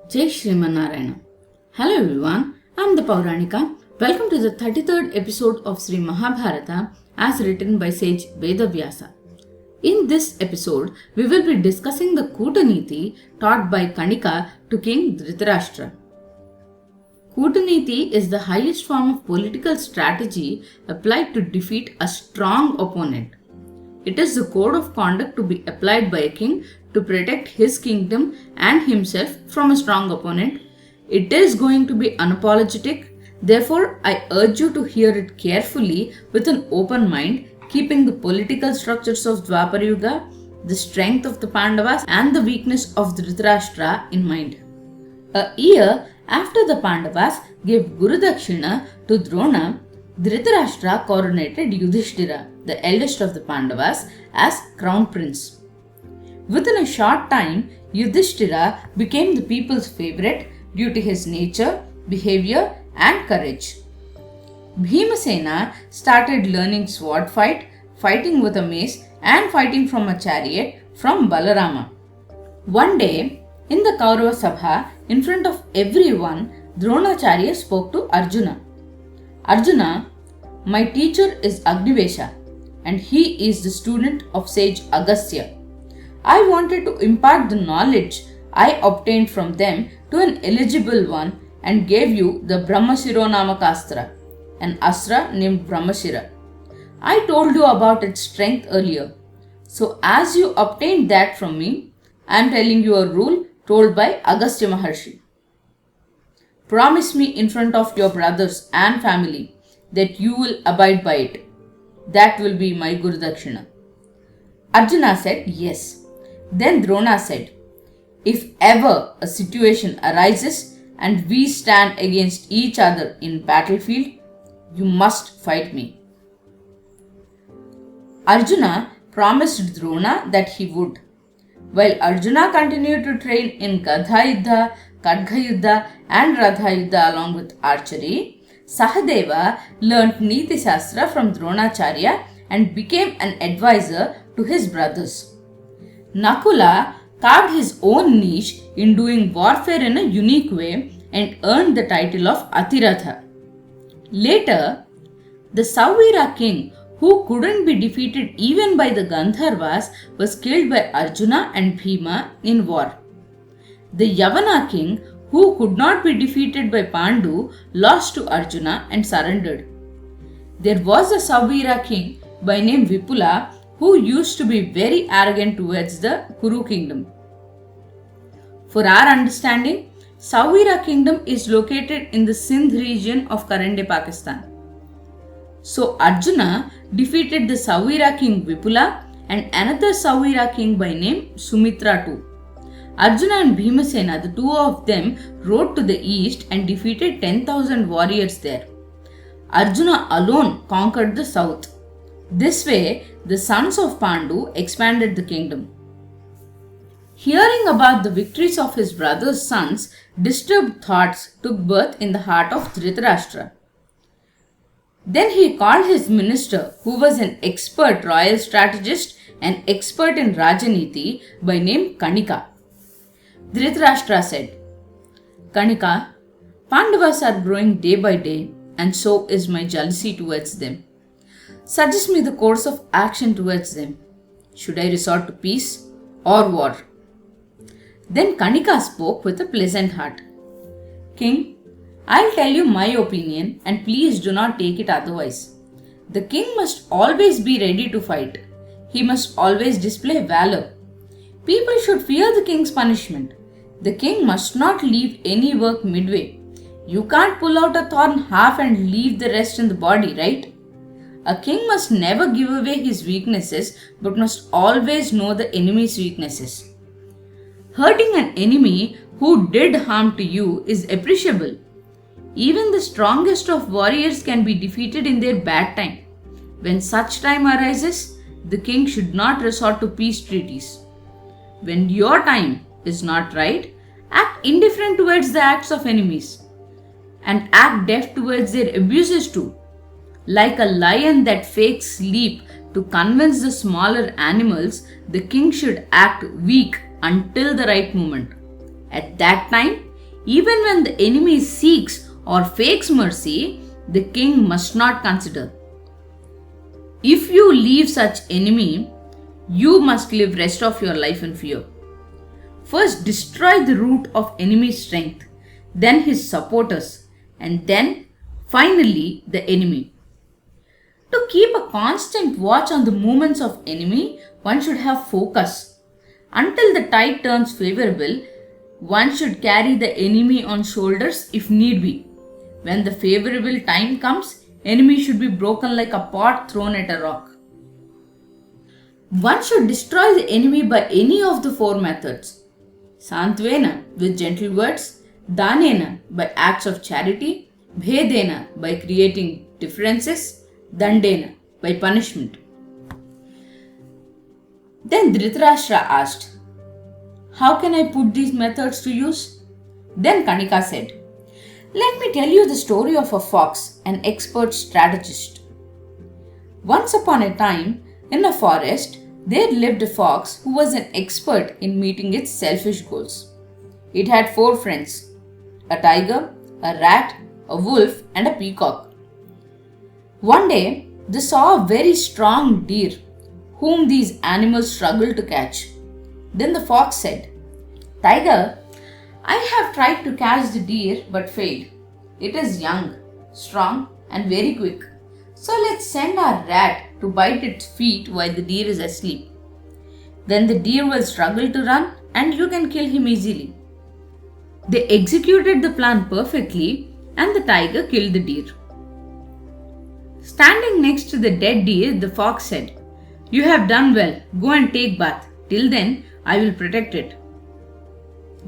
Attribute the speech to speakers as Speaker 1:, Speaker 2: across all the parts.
Speaker 1: Jai Srimanarayana. Hello everyone, I am the Kanika. Welcome to the 33rd episode of Sri Mahabharata as written by sage Vedavyasa. In this episode, we will be discussing the Kootaneeti taught by Kanika to King Dhritarashtra. Kootaneeti is the highest form of political strategy applied to defeat a strong opponent. It is the code of conduct to be applied by a king to protect his kingdom and himself from a strong opponent. It is going to be unapologetic. Therefore, I urge you to hear it carefully with an open mind, keeping the political structures of Dwapara Yuga, the strength of the Pandavas and the weakness of Dhritarashtra in mind. A year after the Pandavas gave Guru Dakshina to Drona, Dhritarashtra coronated Yudhishtira, the eldest of the Pandavas, as crown prince. Within a short time, Yudhishtira became the people's favorite due to his nature, behavior and courage. Bhima started learning sword fight, fighting with a mace and fighting from a chariot from Balarama. One day, in the Kaurava Sabha, in front of everyone, Dronacharya spoke to Arjuna. Arjuna, my teacher is Agnivesha and he is the student of sage Agastya. I wanted to impart the knowledge I obtained from them to an eligible one and gave you the Brahmashiro Namakastra, an astra named Brahmashira. I told you about its strength earlier. So as you obtained that from me, I am telling you a rule told by Agastya Maharshi. Promise me in front of your brothers and family that you will abide by it. That will be my Guru Dakshina. Arjuna said yes. Then Drona said, if ever a situation arises and we stand against each other in battlefield, you must fight me. Arjuna promised Drona that he would. While Arjuna continued to train in Gadha Yuddha, Khadga Yuddha and Ratha Yuddha along with archery, Sahadeva learnt Niti Shastra from Dronacharya and became an advisor to his brothers. Nakula carved his own niche in doing warfare in a unique way and earned the title of Atiratha. Later, the Souvira king, who couldn't be defeated even by the Gandharvas, was killed by Arjuna and Bhima in war. The Yavana king, who could not be defeated by Pandu, lost to Arjuna and surrendered. There was a Souvira king by name Vipula who used to be very arrogant towards the Kuru kingdom. For our understanding, Souvira kingdom is located in the Sindh region of current-day Pakistan. So Arjuna defeated the Souvira king Vipula and another Souvira king by name Sumitra too. Arjuna and Bhimasena, the two of them, rode to the east and defeated 10,000 warriors there. Arjuna alone conquered the south. This way, the sons of Pandu expanded the kingdom. Hearing about the victories of his brother's sons, disturbed thoughts took birth in the heart of Dhritarashtra. Then he called his minister, who was an expert royal strategist and expert in Rajaniti by name Kanika. Dhritarashtra said, Kanika, Pandavas are growing day by day and so is my jealousy towards them. Suggest me the course of action towards them. Should I resort to peace or war? Then Kanika spoke with a pleasant heart. King, I'll tell you my opinion and please do not take it otherwise. The king must always be ready to fight. He must always display valour. People should fear the king's punishment. The king must not leave any work midway. You can't pull out a thorn half and leave the rest in the body, right? A king must never give away his weaknesses but must always know the enemy's weaknesses. Hurting an enemy who did harm to you is appreciable. Even the strongest of warriors can be defeated in their bad time. When such time arises, the king should not resort to peace treaties. When your time is not right, act indifferent towards the acts of enemies and act deaf towards their abuses too. Like a lion that fakes sleep to convince the smaller animals, the king should act weak until the right moment. At that time, Even when the enemy seeks or fakes mercy, the king must not consider. If you leave such enemy, you must live rest of your life in fear. First destroy the root of enemy's strength, then his supporters, and then finally the enemy. To keep a constant watch on the movements of enemy, one should have focus. Until the tide turns favorable, one should carry the enemy on shoulders if need be. When the favorable time comes, enemy should be broken like a pot thrown at a rock. One should destroy the enemy by any of the four methods. Santvena, with gentle words; Danena, by acts of charity; Bhedena, by creating differences; Dandena, by punishment. Then Dhritarashtra asked, "How can I put these methods to use?" Then Kanika said, "Let me tell you the story of a fox, an expert strategist. Once upon a time, in a forest, there lived a fox who was an expert in meeting its selfish goals. It had 4 friends: a tiger, a rat, a wolf, and a peacock. One day, they saw a very strong deer, whom these animals struggled to catch. Then the fox said, "Tiger, I have tried to catch the deer but failed. It is young, strong, and very quick. So let's send our rat to bite its feet while the deer is asleep. Then the deer will struggle to run and you can kill him easily." They executed the plan perfectly and the tiger killed the deer. Standing next to the dead deer, the fox said, "You have done well. Go and take bath. Till then, I will protect it."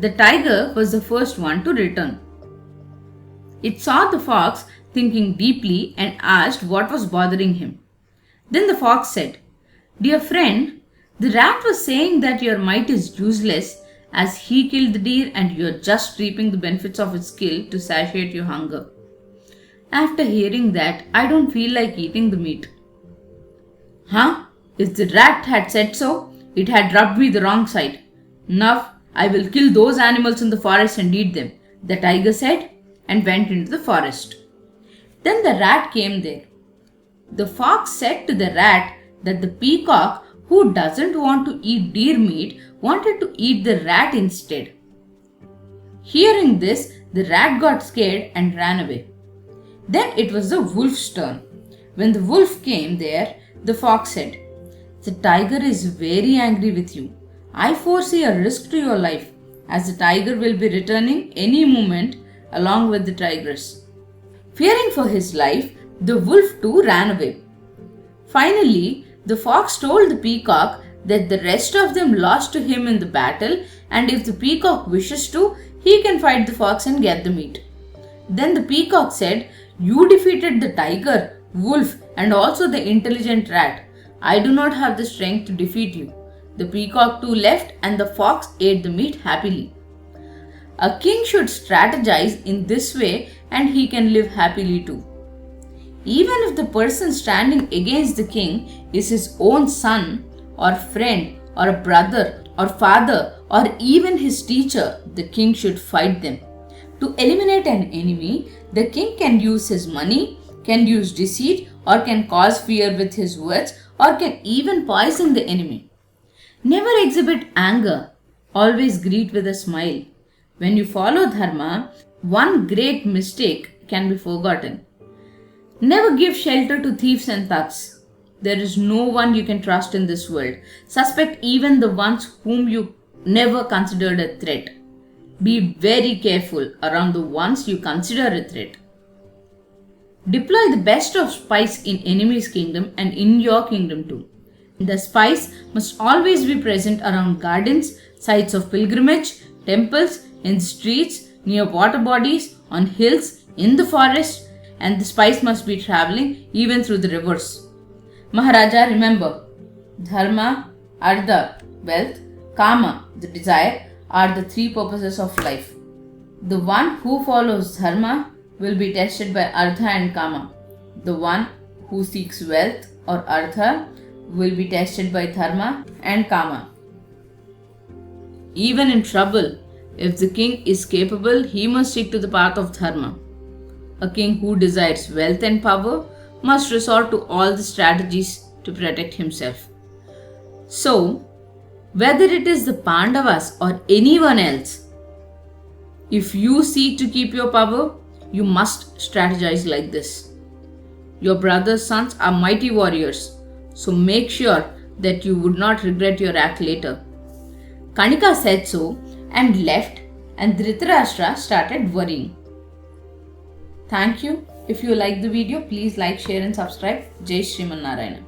Speaker 1: The tiger was the first one to return. It saw the fox thinking deeply and asked what was bothering him. Then the fox said, "Dear friend, the rat was saying that your might is useless as he killed the deer and you are just reaping the benefits of his skill to satiate your hunger. After hearing that, I don't feel like eating the meat." "Huh? If the rat had said so, it had rubbed me the wrong side. Now I will kill those animals in the forest and eat them," the tiger said, and went into the forest. Then the rat came there. The fox said to the rat that the peacock, who doesn't want to eat deer meat, wanted to eat the rat instead. Hearing this, the rat got scared and ran away. Then it was the wolf's turn. When the wolf came there, the fox said, "The tiger is very angry with you. I foresee a risk to your life, as the tiger will be returning any moment along with the tigress." Fearing for his life, the wolf too ran away. Finally, the fox told the peacock that the rest of them lost to him in the battle, and if the peacock wishes to, he can fight the fox and get the meat. Then the peacock said, "You defeated the tiger, wolf, and also the intelligent rat. I do not have the strength to defeat you." The peacock too left and the fox ate the meat happily. A king should strategize in this way and he can live happily too. Even if the person standing against the king is his own son or friend or a brother or father or even his teacher, the king should fight them. To eliminate an enemy, the king can use his money, can use deceit, or can cause fear with his words, or can even poison the enemy. Never exhibit anger, always greet with a smile. When you follow dharma, one great mistake can be forgotten. Never give shelter to thieves and thugs. There is no one you can trust in this world. Suspect even the ones whom you never considered a threat. Be very careful around the ones you consider a threat. Deploy the best of spies in enemy's kingdom and in your kingdom too. The spies must always be present around gardens, sites of pilgrimage, temples, in streets, near water bodies, on hills, in the forest, and the spies must be traveling even through the rivers. Maharaja, remember, dharma, artha, wealth, kama, the desire, are the 3 purposes of life. The one who follows dharma will be tested by artha and kama. The one who seeks wealth or artha will be tested by dharma and kama. Even in trouble, If the king is capable, he must stick to the path of dharma. A king who desires wealth and power must resort to all the strategies to protect himself. So, whether it is the Pandavas or anyone else, if you seek to keep your power, you must strategize like this. Your brother's sons are mighty warriors, so make sure that you would not regret your act later. Kanika said so and left, and Dhritarashtra started worrying. Thank you. If you like the video, please like, share and subscribe. Jai Shriman Narayana.